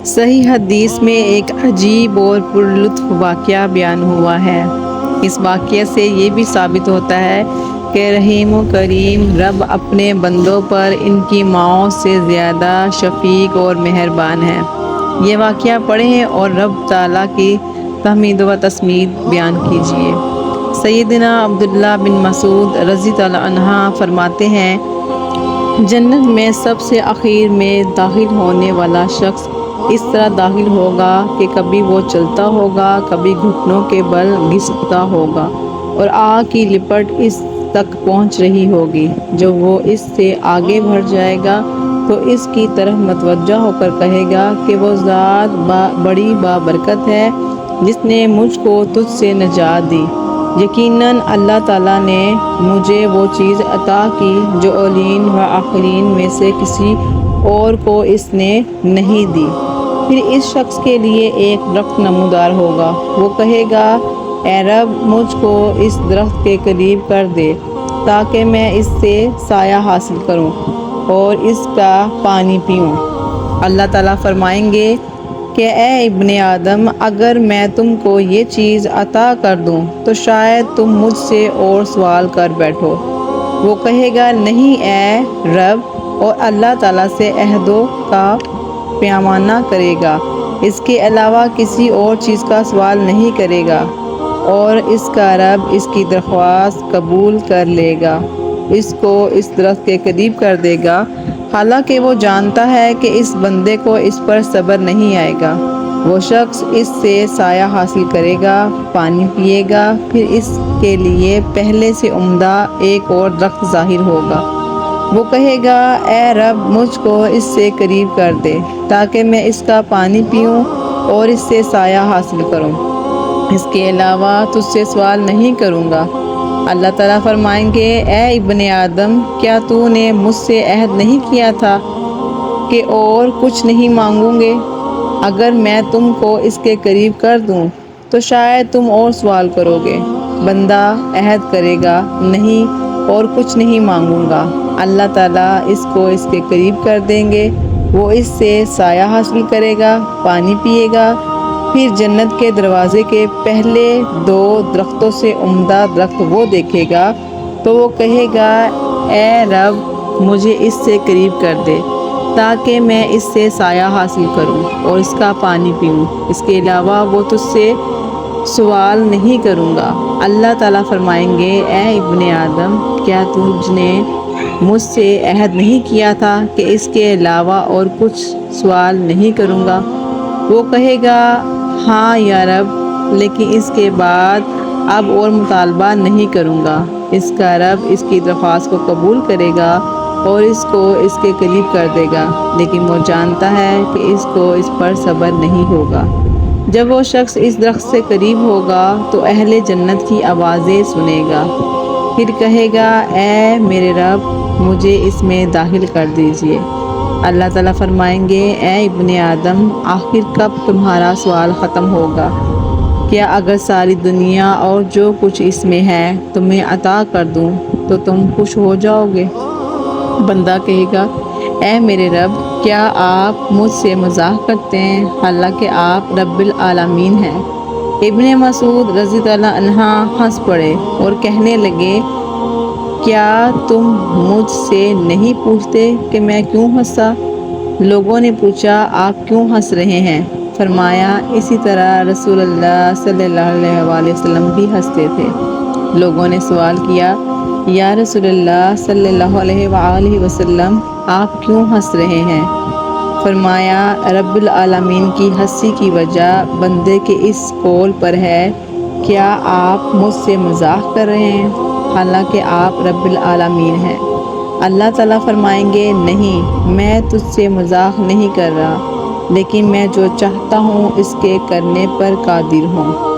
صحیح حدیث میں ایک عجیب اور پرلطف واقعہ بیان ہوا ہے۔ اس واقعے سے یہ بھی ثابت ہوتا ہے کہ رحیم و کریم رب اپنے بندوں پر ان کی ماؤں سے زیادہ شفیق اور مہربان ہے۔ یہ واقعہ پڑھیں اور رب تعالیٰ کی تحمید و تسبیح بیان کیجیے۔ سیدنا عبداللہ بن مسعود رضی اللہ عنہ فرماتے ہیں، جنت میں سب سے آخر میں داخل ہونے والا شخص اس طرح داخل ہوگا کہ کبھی وہ چلتا ہوگا، کبھی گھٹنوں کے بل گھستا ہوگا اور آگ کی لپٹ اس تک پہنچ رہی ہوگی۔ جب وہ اس سے آگے بڑھ جائے گا تو اس کی طرف متوجہ ہو کر کہے گا کہ وہ ذات بڑی بابرکت ہے جس نے مجھ کو تجھ سے نجات دی۔ یقیناً اللہ تعالیٰ نے مجھے وہ چیز عطا کی جو اولین و آخرین میں سے کسی اور کو اس نے نہیں دی۔ پھر اس شخص کے لیے ایک درخت نمودار ہوگا۔ وہ کہے گا، اے رب، مجھ کو اس درخت کے قریب کر دے تاکہ میں اس سے سایہ حاصل کروں اور اس کا پانی پیوں۔ اللہ تعالیٰ فرمائیں گے کہ اے ابن آدم، اگر میں تم کو یہ چیز عطا کر دوں تو شاید تم مجھ سے اور سوال کر بیٹھو۔ وہ کہے گا، نہیں اے رب، اور اللہ تعالیٰ سے عہدوں کا پیمانہ کرے گا، اس کے علاوہ کسی اور چیز کا سوال نہیں کرے گا، اور اس کا رب اس کی درخواست قبول کر لے گا، اس کو اس درخت کے قریب کر دے گا، حالانکہ وہ جانتا ہے کہ اس بندے کو اس پر صبر نہیں آئے گا۔ وہ شخص اس سے سایہ حاصل کرے گا، پانی پیے گا، پھر اس کے لیے پہلے سے عمدہ ایک اور درخت ظاہر ہوگا۔ وہ کہے گا، اے رب، مجھ کو اس سے قریب کر دے تاکہ میں اس کا پانی پیوں اور اس سے سایہ حاصل کروں، اس کے علاوہ تجھ سے سوال نہیں کروں گا۔ اللہ تعالیٰ فرمائیں گے، اے ابن آدم، کیا تو نے مجھ سے عہد نہیں کیا تھا کہ اور کچھ نہیں مانگوں گے؟ اگر میں تم کو اس کے قریب کر دوں تو شاید تم اور سوال کرو گے۔ بندہ عہد کرے گا، نہیں اور کچھ نہیں مانگوں گا۔ اللہ تعالیٰ اس کو اس کے قریب کر دیں گے، وہ اس سے سایہ حاصل کرے گا، پانی پیے گا، پھر جنت کے دروازے کے پہلے دو درختوں سے عمدہ درخت وہ دیکھے گا تو وہ کہے گا، اے رب، مجھے اس سے قریب کر دے تاکہ میں اس سے سایہ حاصل کروں اور اس کا پانی پیوں، اس کے علاوہ وہ تجھ سے سوال نہیں کروں گا۔ اللہ تعالیٰ فرمائیں گے، اے ابن آدم، کیا تجھ نے مجھ سے عہد نہیں کیا تھا کہ اس کے علاوہ اور کچھ سوال نہیں کروں گا؟ وہ کہے گا، ہاں یا رب، لیکن اس کے بعد اب اور مطالبہ نہیں کروں گا۔ اس کا رب اس کی درخواست کو قبول کرے گا اور اس کو اس کے قریب کر دے گا، لیکن وہ جانتا ہے کہ اس کو اس پر صبر نہیں ہوگا۔ جب وہ شخص اس درخت سے قریب ہوگا تو اہل جنت کی آوازیں سنے گا، پھر کہے گا، اے میرے رب، مجھے اس میں داخل کر دیجیے۔ اللہ تعالیٰ فرمائیں گے، اے ابن آدم، آخر کب تمہارا سوال ختم ہوگا؟ کیا اگر ساری دنیا اور جو کچھ اس میں ہے تمہیں عطا کر دوں تو تم خوش ہو جاؤ گے؟ بندہ کہے گا، اے میرے رب، کیا آپ مجھ سے مذاق کرتے ہیں حالانکہ آپ رب العالمین ہیں؟ ابن مسعود رضی اللہ عنہ ہنس پڑے اور کہنے لگے، کیا تم مجھ سے نہیں پوچھتے کہ میں کیوں ہنسا؟ لوگوں نے پوچھا، آپ کیوں ہنس رہے ہیں؟ فرمایا، اسی طرح رسول اللہ صلی اللہ علیہ وآلہ وسلم بھی ہنستے تھے۔ لوگوں نے سوال کیا، یا رسول اللہ صلی اللہ علیہ وآلہ وسلم، آپ کیوں ہنس رہے ہیں؟ فرمایا، رب العالمین کی ہنسی کی وجہ بندے کے اس قول پر ہے، کیا آپ مجھ سے مذاق کر رہے ہیں حالانکہ آپ رب العالمین ہیں؟ اللہ تعالیٰ فرمائیں گے، نہیں، میں تجھ سے مذاق نہیں کر رہا، لیکن میں جو چاہتا ہوں اس کے کرنے پر قادر ہوں۔